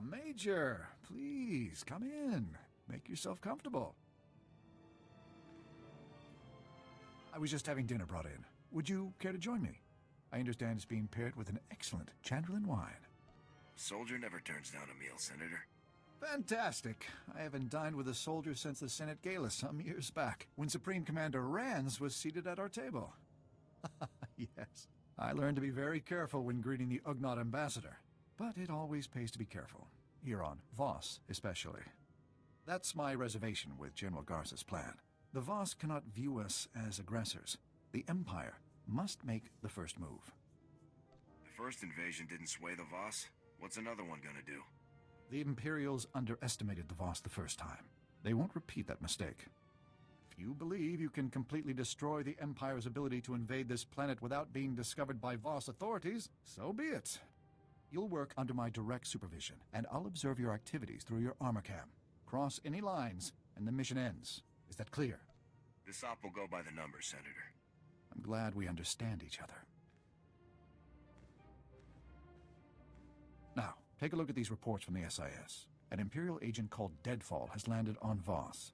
Major, please come in. Make yourself comfortable. I was just having dinner brought in. Would you care to join me? I understand it's being paired with an excellent Chandlerland wine. Soldier never turns down a meal, Senator. Fantastic. I haven't dined with a soldier since the Senate Gala some years back, when Supreme Commander Rands was seated at our table. Yes, I learned to be very careful when greeting the Ugnaught ambassador. But it always pays to be careful. Here on Voss, especially. That's my reservation with General Garza's plan. The Voss cannot view us as aggressors. The Empire must make the first move. The first invasion didn't sway the Voss. What's another one gonna do? The Imperials underestimated the Voss the first time. They won't repeat that mistake. If you believe you can completely destroy the Empire's ability to invade this planet without being discovered by Voss authorities, so be it. You'll work under my direct supervision, and I'll observe your activities through your armor cam. Cross any lines, and the mission ends. Is that clear? This op will go by the numbers, Senator. I'm glad we understand each other. Now, take a look at these reports from the SIS. An Imperial agent called Deadfall has landed on Voss.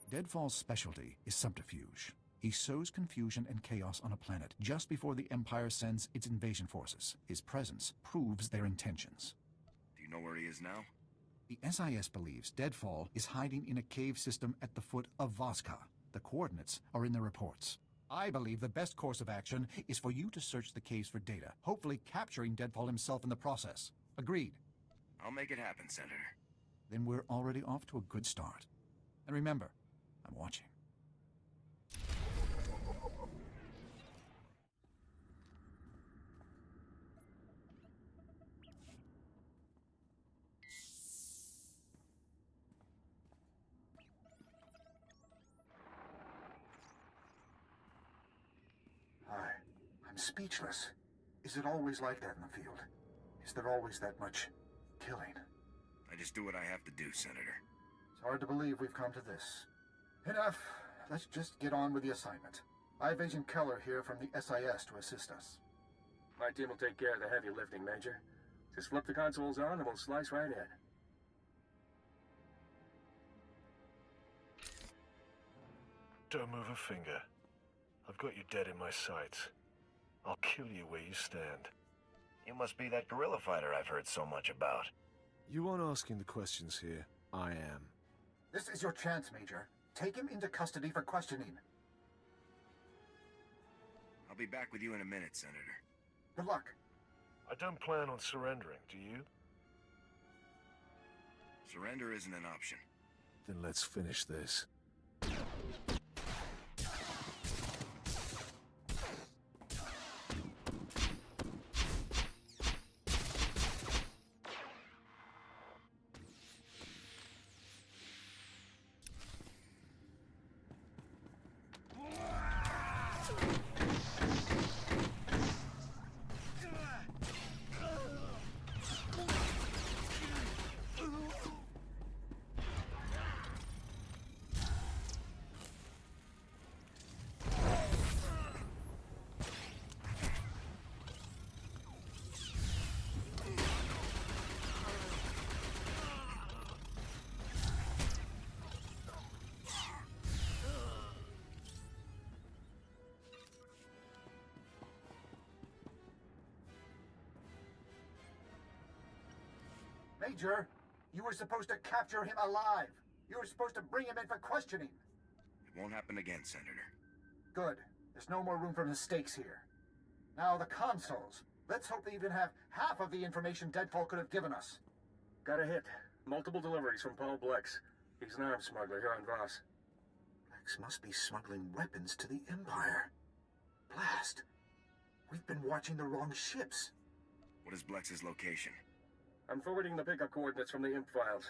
Deadfall's specialty is subterfuge. He sows confusion and chaos on a planet just before the Empire sends its invasion forces. His presence proves their intentions. Do you know where he is now? The SIS believes Deadfall is hiding in a cave system at the foot of Voska. The coordinates are in the reports. I believe the best course of action is for you to search the caves for data, hopefully capturing Deadfall himself in the process. Agreed? I'll make it happen, Senator. Then we're already off to a good start. And remember, I'm watching. I'm speechless. Is it always like that in the field? Is there always that much killing? I just do what I have to do, Senator. It's hard to believe we've come to this. Enough. Let's just get on with the assignment. I have Agent Keller here from the SIS to assist us. My team will take care of the heavy lifting, Major. Just flip the consoles on and we'll slice right in. Don't move a finger. I've got you dead in my sights. I'll kill you where you stand. You must be that guerrilla fighter I've heard so much about. You aren't asking the questions here. I am. This is your chance, Major. Take him into custody for questioning. I'll be back with you in a minute, Senator. Good luck. I don't plan on surrendering, do you? Surrender isn't an option. Then let's finish this. Major, you were supposed to capture him alive. You were supposed to bring him in for questioning. It won't happen again, Senator. Good. There's no more room for mistakes here. Now the consoles. Let's hope they even have half of the information Deadfall could have given us. Got a hit. Multiple deliveries from Paul Blex. He's an arms smuggler here on Voss. Blex must be smuggling weapons to the Empire. Blast. We've been watching the wrong ships. What is Blex's location? I'm forwarding the pickup coordinates from the imp files.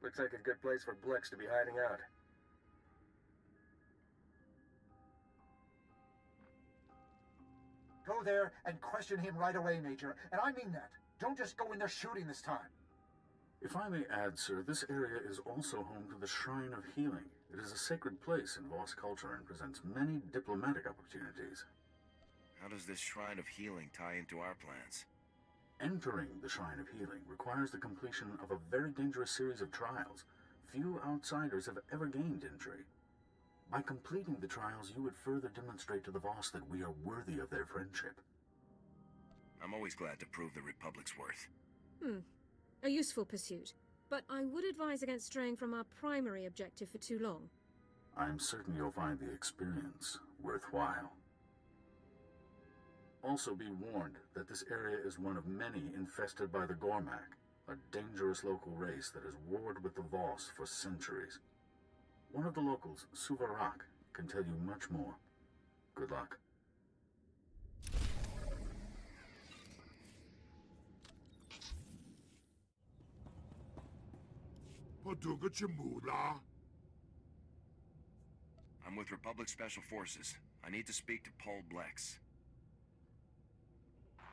Looks like a good place for Blex to be hiding out. Go there and question him right away, Major. And I mean that. Don't just go in there shooting this time. If I may add, sir, this area is also home to the Shrine of Healing. It is a sacred place in Voss culture and presents many diplomatic opportunities. How does this Shrine of Healing tie into our plans? Entering the Shrine of Healing requires the completion of a very dangerous series of trials. Few outsiders have ever gained entry. By completing the trials, you would further demonstrate to the Voss that we are worthy of their friendship. I'm always glad to prove the Republic's worth. A useful pursuit, but I would advise against straying from our primary objective for too long. I'm certain you'll find the experience worthwhile. Also be warned that this area is one of many infested by the Gormak, a dangerous local race that has warred with the Voss for centuries. One of the locals, Suvarak, can tell you much more. Good luck. I'm with Republic Special Forces. I need to speak to Paul Blex.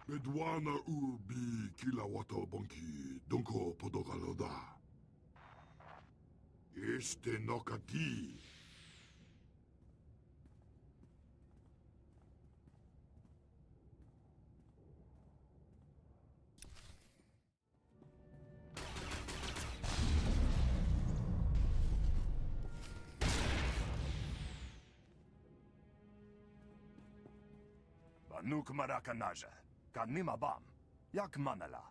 Medwana ubi kilawata bonki donko podogaloda. Este nokati. Banuk marakanaja, kanimabam, yak manala,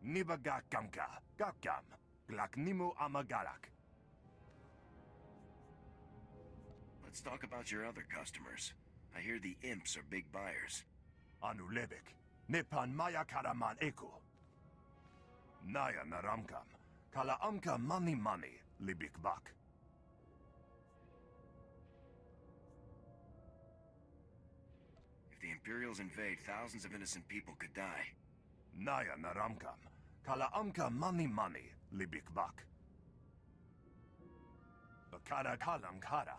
nibaga kanka, gakam, glaknimu amagalak. Let's talk about your other customers. I hear the imps are big buyers. Anulebik, nipan maya karaman eku. Naya naramkam, kala amka mani libik bak. If the Imperials invade, thousands of innocent people could die. Naya naramkam, kala amka mani libik bak. Bakara kalam kara,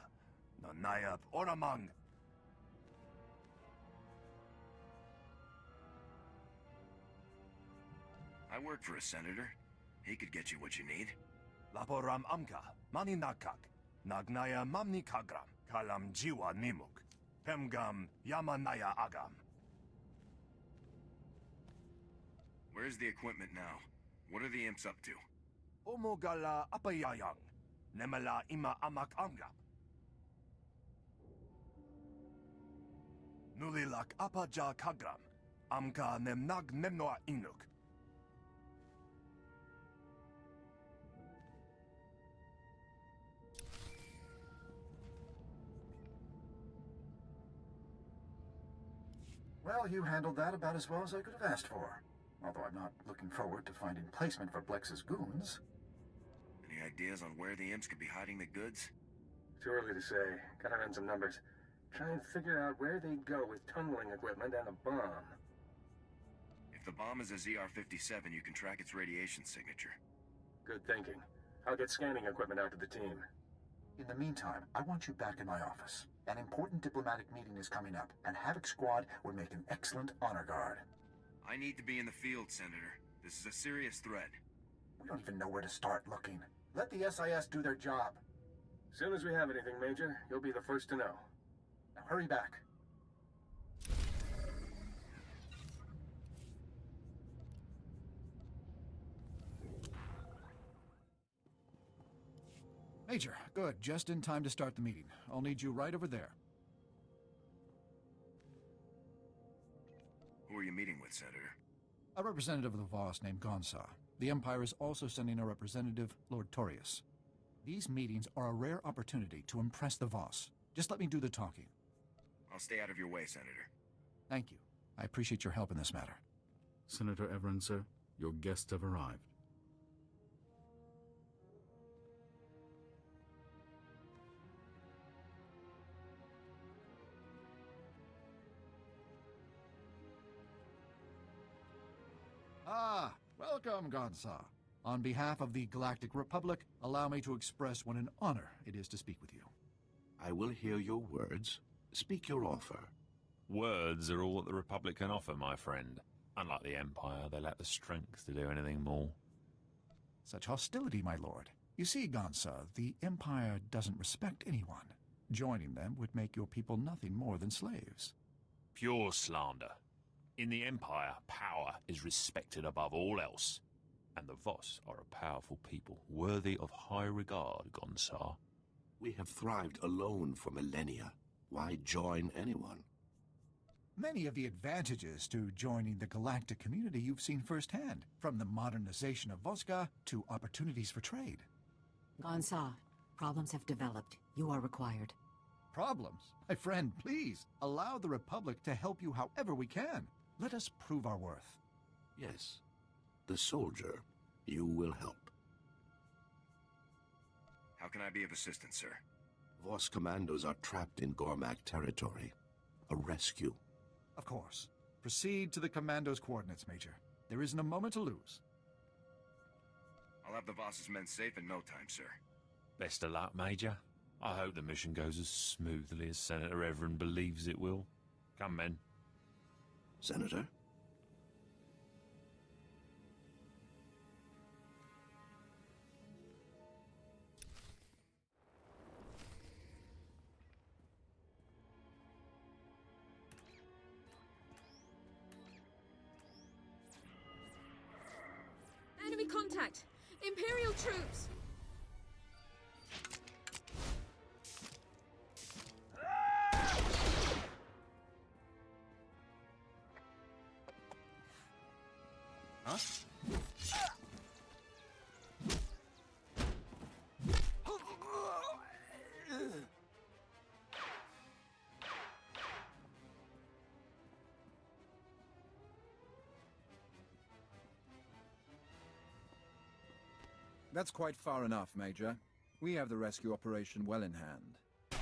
no nayab oramang. I work for a senator. He could get you what you need. Laporam amka, mani nakak, nagnaya mamni kagram, kalam jiwa nimuk. Pemgam Yamanaya Agam. Where's the equipment now? What are the imps up to? Omogala apayayang. Nemala ima amak amgam. Nulilak apaja kagram. Amka nemnag nemnoa inuk. Well, you handled that about as well as I could have asked for. Although I'm not looking forward to finding placement for Blex's goons. Any ideas on where the imps could be hiding the goods? Too early to say. Gotta run some numbers. Try and figure out where they'd go with tunneling equipment and a bomb. If the bomb is a ZR-57, you can track its radiation signature. Good thinking. I'll get scanning equipment out to the team. In the meantime, I want you back in my office. An important diplomatic meeting is coming up, and Havoc Squad would make an excellent honor guard. I need to be in the field, Senator. This is a serious threat. We don't even know where to start looking. Let the SIS do their job. As soon as we have anything, Major, you'll be the first to know. Now hurry back. Major, good. Just in time to start the meeting. I'll need you right over there. Who are you meeting with, Senator? A representative of the Voss named Gonsa. The Empire is also sending a representative, Lord Torius. These meetings are a rare opportunity to impress the Voss. Just let me do the talking. I'll stay out of your way, Senator. Thank you. I appreciate your help in this matter. Senator Everin, sir, your guests have arrived. Ah, welcome, Gonsa. On behalf of the Galactic Republic, allow me to express what an honor it is to speak with you. I will hear your words. Speak your offer. Words are all that the Republic can offer, my friend. Unlike the Empire, they lack the strength to do anything more. Such hostility, my lord. You see, Gonsa, the Empire doesn't respect anyone. Joining them would make your people nothing more than slaves. Pure slander. In the Empire, power is respected above all else. And the Voss are a powerful people, worthy of high regard, Gonsar. We have thrived alone for millennia. Why join anyone? Many of the advantages to joining the galactic community you've seen firsthand, from the modernization of Voska to opportunities for trade. Gonsar, problems have developed. You are required. Problems? My friend, please, allow the Republic to help you however we can. Let us prove our worth. Yes. The soldier. You will help. How can I be of assistance, sir? Voss commandos are trapped in Gormak territory. A rescue. Of course. Proceed to the commando's coordinates, Major. There isn't a moment to lose. I'll have the Voss's men safe in no time, sir. Best of luck, Major. I hope the mission goes as smoothly as Senator Everin believes it will. Come, men. Senator? Enemy contact! Imperial troops! Huh? That's quite far enough, Major. We have the rescue operation well in hand.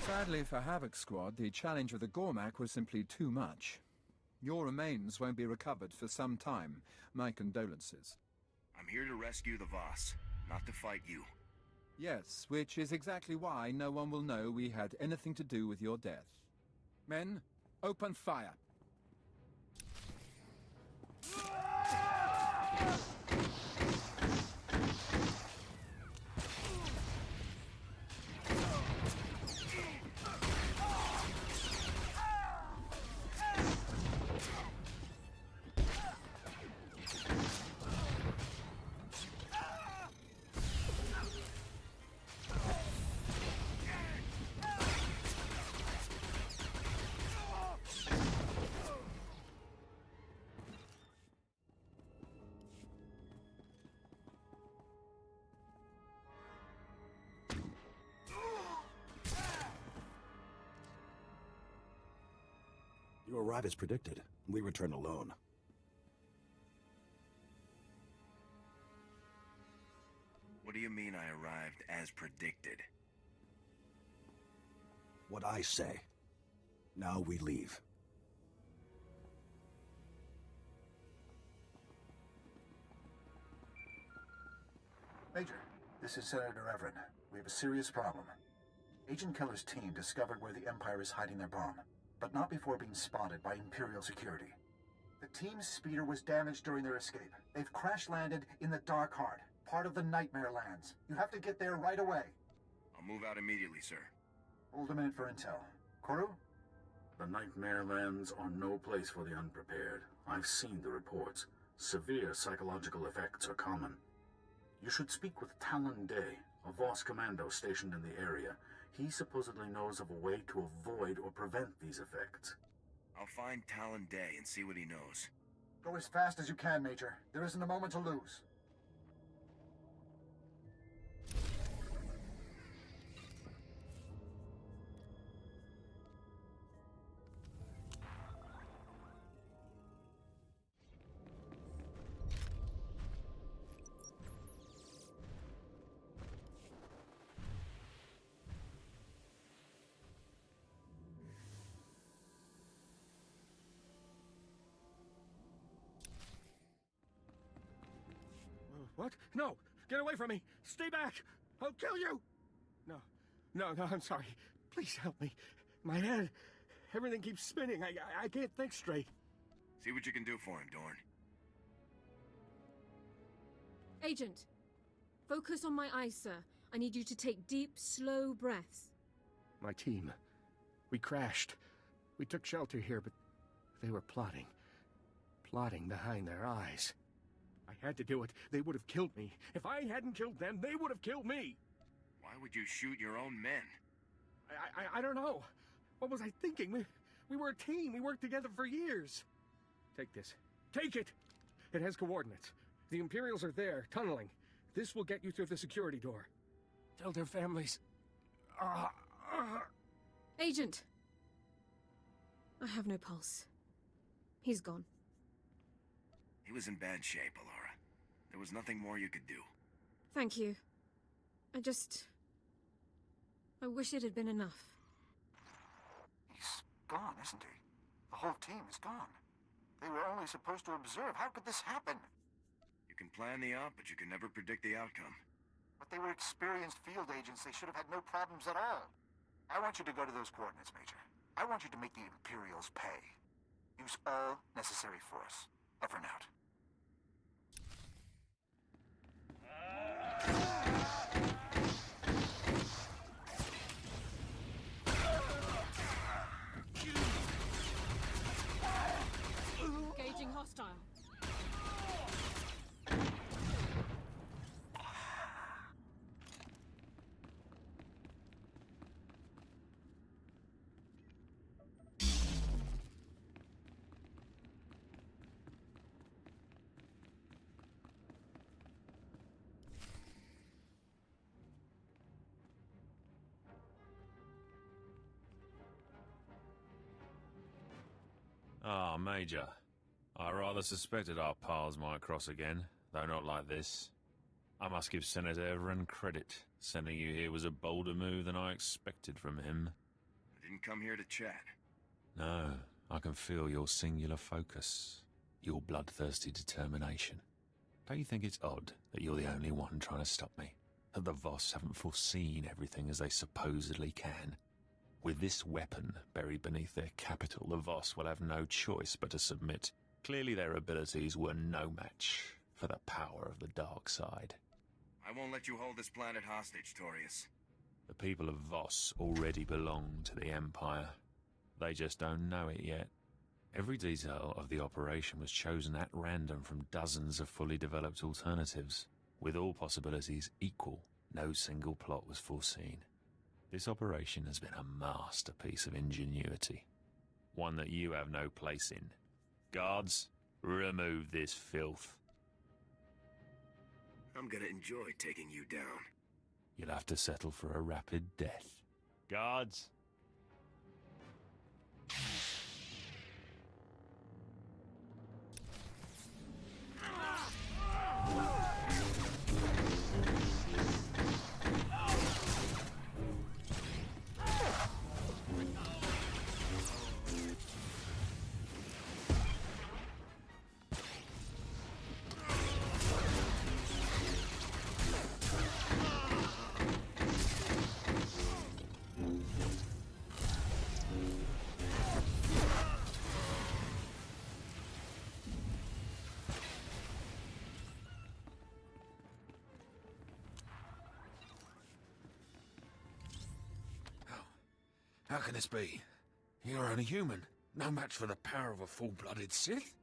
Sadly for Havoc Squad, the challenge of the Gormak was simply too much. Your remains won't be recovered for some time. My condolences. I'm here to rescue the Voss, not to fight you. Yes, which is exactly why no one will know we had anything to do with your death. Men, open fire. You arrive as predicted. We return alone. What do you mean I arrived as predicted? What I say. Now we leave. Major, this is Senator Everin. We have a serious problem. Agent Keller's team discovered where the Empire is hiding their bomb, but not before being spotted by Imperial security. The team's speeder was damaged during their escape. They've crash-landed in the Dark Heart, part of the Nightmare Lands. You have to get there right away. I'll move out immediately, sir. Hold a minute for intel. Koru? The Nightmare Lands are no place for the unprepared. I've seen the reports. Severe psychological effects are common. You should speak with Talon Day, a Voss commando stationed in the area. He supposedly knows of a way to avoid or prevent these effects. I'll find Talon Day and see what he knows. Go as fast as you can, Major. There isn't a moment to lose. What? No! Get away from me! Stay back! I'll kill you! No, I'm sorry. Please help me. My head, everything keeps spinning. I can't think straight. See what you can do for him, Dorn. Agent, focus on my eyes, sir. I need you to take deep, slow breaths. My team. We crashed. We took shelter here, but they were plotting. plotting behind their eyes. I had to do it. They would have killed me. If I hadn't killed them, they would have killed me. Why would you shoot your own men? I don't know. What was I thinking? We were a team. We worked together for years. Take this. Take it! It has coordinates. The Imperials are there, tunneling. This will get you through the security door. Tell their families. Agent! I have no pulse. He's gone. He was in bad shape, Alora. There was nothing more you could do. Thank you. I wish it had been enough. He's gone, isn't he? The whole team is gone. They were only supposed to observe. How could this happen? You can plan the op, but you can never predict the outcome. But they were experienced field agents. They should have had no problems at all. I want you to go to those coordinates, Major. I want you to make the Imperials pay. Use all necessary force. Over and out. Engaging hostile. Ah, Major. I rather suspected our paths might cross again, though not like this. I must give Senator Everin credit. Sending you here was a bolder move than I expected from him. I didn't come here to chat. No, I can feel your singular focus, your bloodthirsty determination. Don't you think it's odd that you're the only one trying to stop me? That the Voss haven't foreseen everything as they supposedly can? With this weapon buried beneath their capital, the Voss will have no choice but to submit. Clearly their abilities were no match for the power of the dark side. I won't let you hold this planet hostage, Torius. The people of Voss already belong to the Empire. They just don't know it yet. Every detail of the operation was chosen at random from dozens of fully developed alternatives. With all possibilities equal, no single plot was foreseen. This operation has been a masterpiece of ingenuity. One that you have no place in. Guards, remove this filth. I'm gonna enjoy taking you down. You'll have to settle for a rapid death. Guards! How can this be? You're only human. No match for the power of a full-blooded Sith?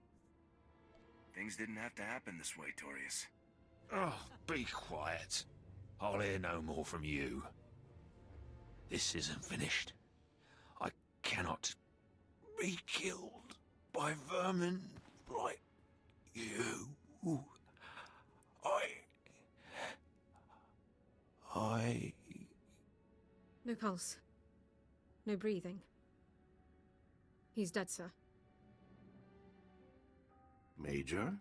Things didn't have to happen this way, Torius. Oh, be quiet. I'll hear no more from you. This isn't finished. I cannot be killed by vermin like you. No pulse. No breathing. He's dead, sir. Major?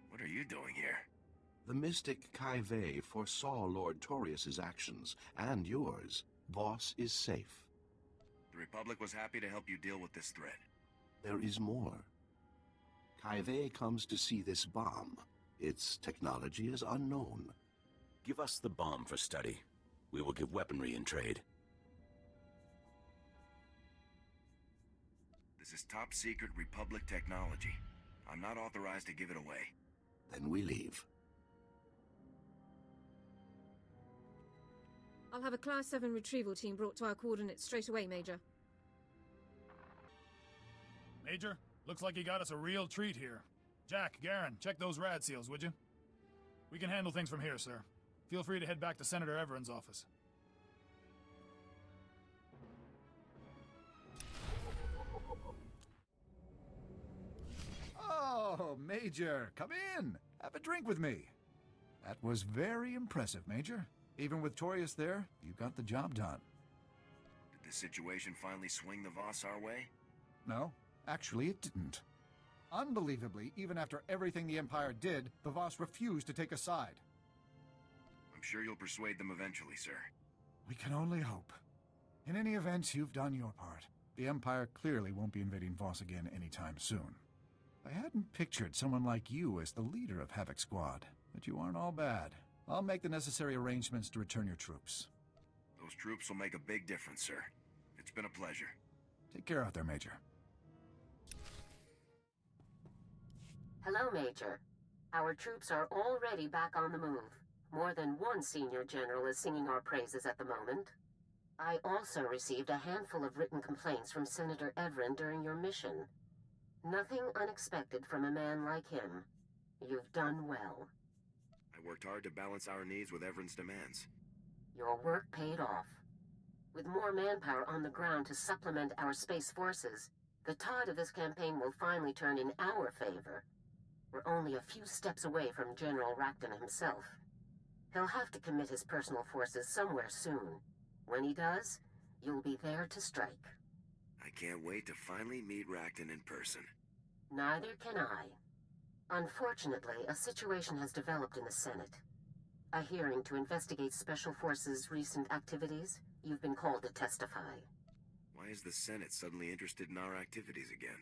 What are you doing here? The mystic Kai Vey foresaw Lord Torius's actions, and yours. Voss is safe. The Republic was happy to help you deal with this threat. There is more. Kai Vey comes to see this bomb. Its technology is unknown. Give us the bomb for study. We will give weaponry in trade. This is top-secret Republic technology. I'm not authorized to give it away. Then we leave. I'll have a Class 7 retrieval team brought to our coordinates straight away, Major. Major, looks like you got us a real treat here. Jack, Garen, check those rad seals, would you? We can handle things from here, sir. Feel free to head back to Senator Everett's office. Oh, Major, come in. Have a drink with me. That was very impressive, Major. Even with Torius there, you got the job done. Did the situation finally swing the Voss our way? No, actually it didn't. Unbelievably, even after everything the Empire did, the Voss refused to take a side. I'm sure you'll persuade them eventually, sir. We can only hope. In any event, you've done your part. The Empire clearly won't be invading Voss again anytime soon. I hadn't pictured someone like you as the leader of Havoc Squad, but you aren't all bad. I'll make the necessary arrangements to return your troops. Those troops will make a big difference, sir. It's been a pleasure. Take care out there, Major. Hello, Major. Our troops are already back on the move. More than one senior general is singing our praises at the moment. I also received a handful of written complaints from Senator Everett during your mission. Nothing unexpected from a man like him. You've done well. I worked hard to balance our needs with Everett's demands. Your work paid off. With more manpower on the ground to supplement our space forces, the tide of this campaign will finally turn in our favor. We're only a few steps away from General Racton himself. He'll have to commit his personal forces somewhere soon. When he does, you'll be there to strike. I can't wait to finally meet Racton in person. Neither can I. Unfortunately, a situation has developed in the Senate. A hearing to investigate Special Forces' recent activities. You've been called to testify. Why is the Senate suddenly interested in our activities again?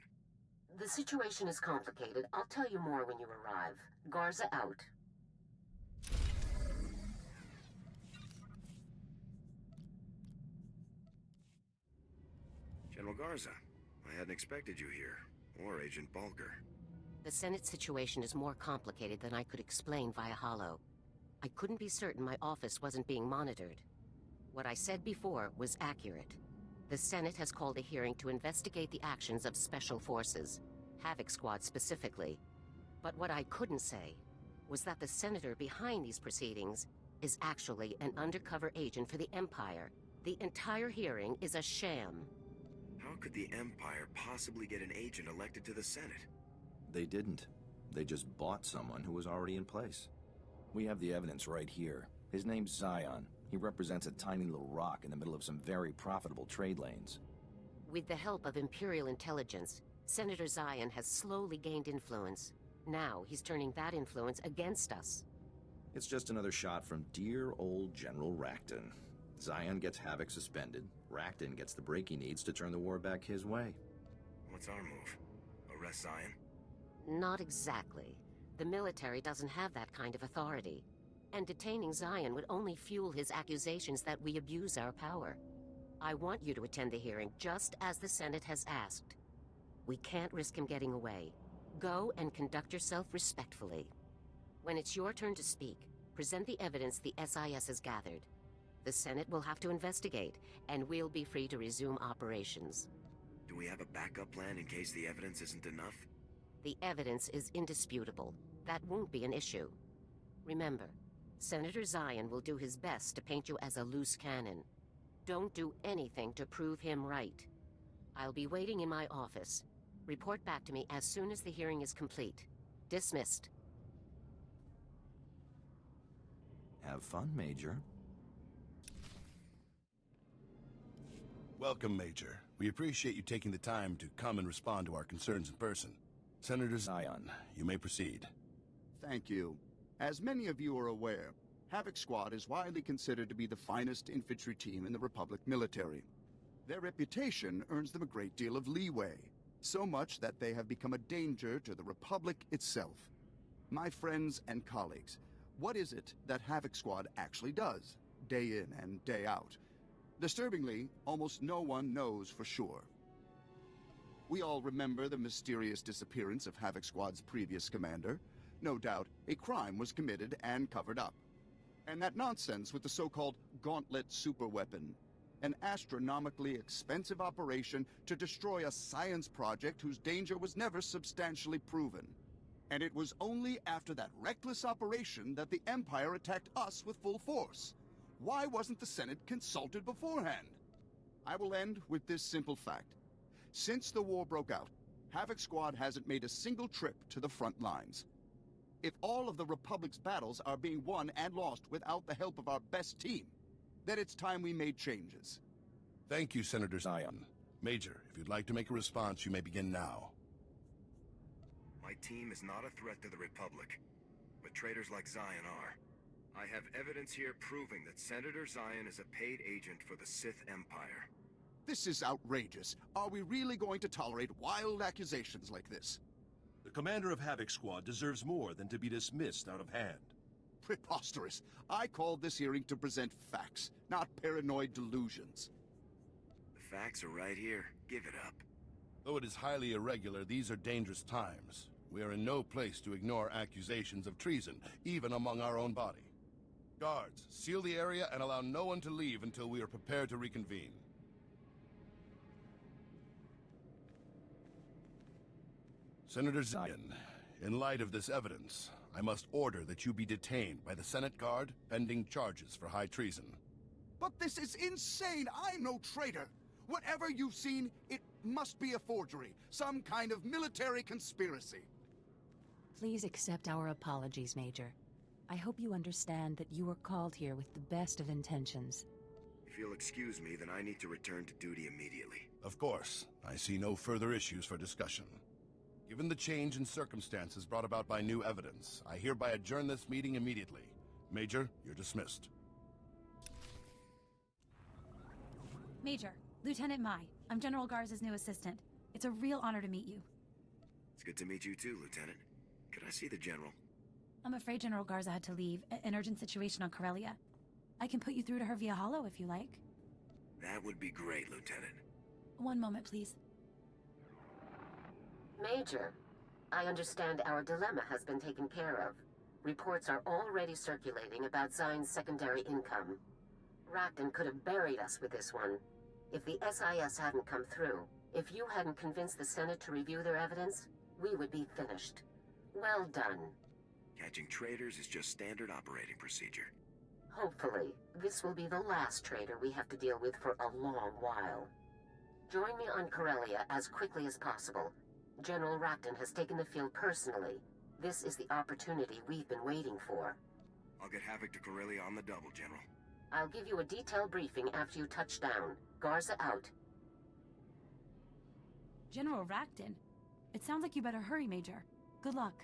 The situation is complicated. I'll tell you more when you arrive. Garza out. General Garza, I hadn't expected you here, or Agent Bulger. The Senate situation is more complicated than I could explain via holo. I couldn't be certain my office wasn't being monitored. What I said before was accurate. The Senate has called a hearing to investigate the actions of Special Forces, Havoc Squad specifically. But what I couldn't say was that the senator behind these proceedings is actually an undercover agent for the Empire. The entire hearing is a sham. How could the Empire possibly get an agent elected to the Senate? They didn't. They just bought someone who was already in place. We have the evidence right here. His name's Zion. He represents a tiny little rock in the middle of some very profitable trade lanes. With the help of Imperial intelligence, Senator Zion has slowly gained influence. Now he's turning that influence against us. It's just another shot from dear old General Racton. Zion gets Havoc suspended. Racton gets the break he needs to turn the war back his way. What's our move? Arrest Zion? Not exactly. The military doesn't have that kind of authority. And detaining Zion would only fuel his accusations that we abuse our power. I want you to attend the hearing just as the Senate has asked. We can't risk him getting away. Go and conduct yourself respectfully. When it's your turn to speak, present the evidence the SIS has gathered. The Senate will have to investigate, and we'll be free to resume operations. Do we have a backup plan in case the evidence isn't enough? The evidence is indisputable. That won't be an issue. Remember, Senator Zion will do his best to paint you as a loose cannon. Don't do anything to prove him right. I'll be waiting in my office. Report back to me as soon as the hearing is complete. Dismissed. Have fun, Major. Welcome, Major. We appreciate you taking the time to come and respond to our concerns in person. Senator Zion, you may proceed. Thank you. As many of you are aware, Havoc Squad is widely considered to be the finest infantry team in the Republic military. Their reputation earns them a great deal of leeway, so much that they have become a danger to the Republic itself. My friends and colleagues, what is it that Havoc Squad actually does, day in and day out? Disturbingly, almost no one knows for sure. We all remember the mysterious disappearance of Havoc Squad's previous commander. No doubt, a crime was committed and covered up. And that nonsense with the so-called Gauntlet superweapon. An astronomically expensive operation to destroy a science project whose danger was never substantially proven. And it was only after that reckless operation that the Empire attacked us with full force. Why wasn't the Senate consulted beforehand? I will end with this simple fact. Since the war broke out, Havoc Squad hasn't made a single trip to the front lines. If all of the Republic's battles are being won and lost without the help of our best team, then it's time we made changes. Thank you, Senator Zion. Major, if you'd like to make a response, you may begin now. My team is not a threat to the Republic, but traitors like Zion are. I have evidence here proving that Senator Zion is a paid agent for the Sith Empire. This is outrageous. Are we really going to tolerate wild accusations like this? The commander of Havoc Squad deserves more than to be dismissed out of hand. Preposterous. I called this hearing to present facts, not paranoid delusions. The facts are right here. Give it up. Though it is highly irregular, these are dangerous times. We are in no place to ignore accusations of treason, even among our own body. Guards, seal the area and allow no one to leave until we are prepared to reconvene. Senator Zion, in light of this evidence, I must order that you be detained by the Senate Guard, pending charges for high treason. But this is insane! I'm no traitor! Whatever you've seen, it must be a forgery. Some kind of military conspiracy. Please accept our apologies, Major. I hope you understand that you were called here with the best of intentions. If you'll excuse me, then I need to return to duty immediately. Of course. I see no further issues for discussion. Given the change in circumstances brought about by new evidence, I hereby adjourn this meeting immediately. Major, you're dismissed. Major, Lieutenant Mai. I'm General Garza's new assistant. It's a real honor to meet you. It's good to meet you too, Lieutenant. Could I see the General? I'm afraid General Garza had to leave. An urgent situation on Corellia. I can put you through to her via holo if you like. That would be great, Lieutenant. One moment, please. Major, I understand our dilemma has been taken care of. Reports are already circulating about Zion's secondary income. Racton could have buried us with this one. If the SIS hadn't come through, if you hadn't convinced the Senate to review their evidence, we would be finished. Well done. Catching traitors is just standard operating procedure. Hopefully, this will be the last traitor we have to deal with for a long while. Join me on Corellia as quickly as possible. General Racton has taken the field personally. This is the opportunity we've been waiting for. I'll get Havoc to Corellia on the double, General. I'll give you a detailed briefing after you touch down. Garza out. General Racton? It sounds like you better hurry, Major. Good luck.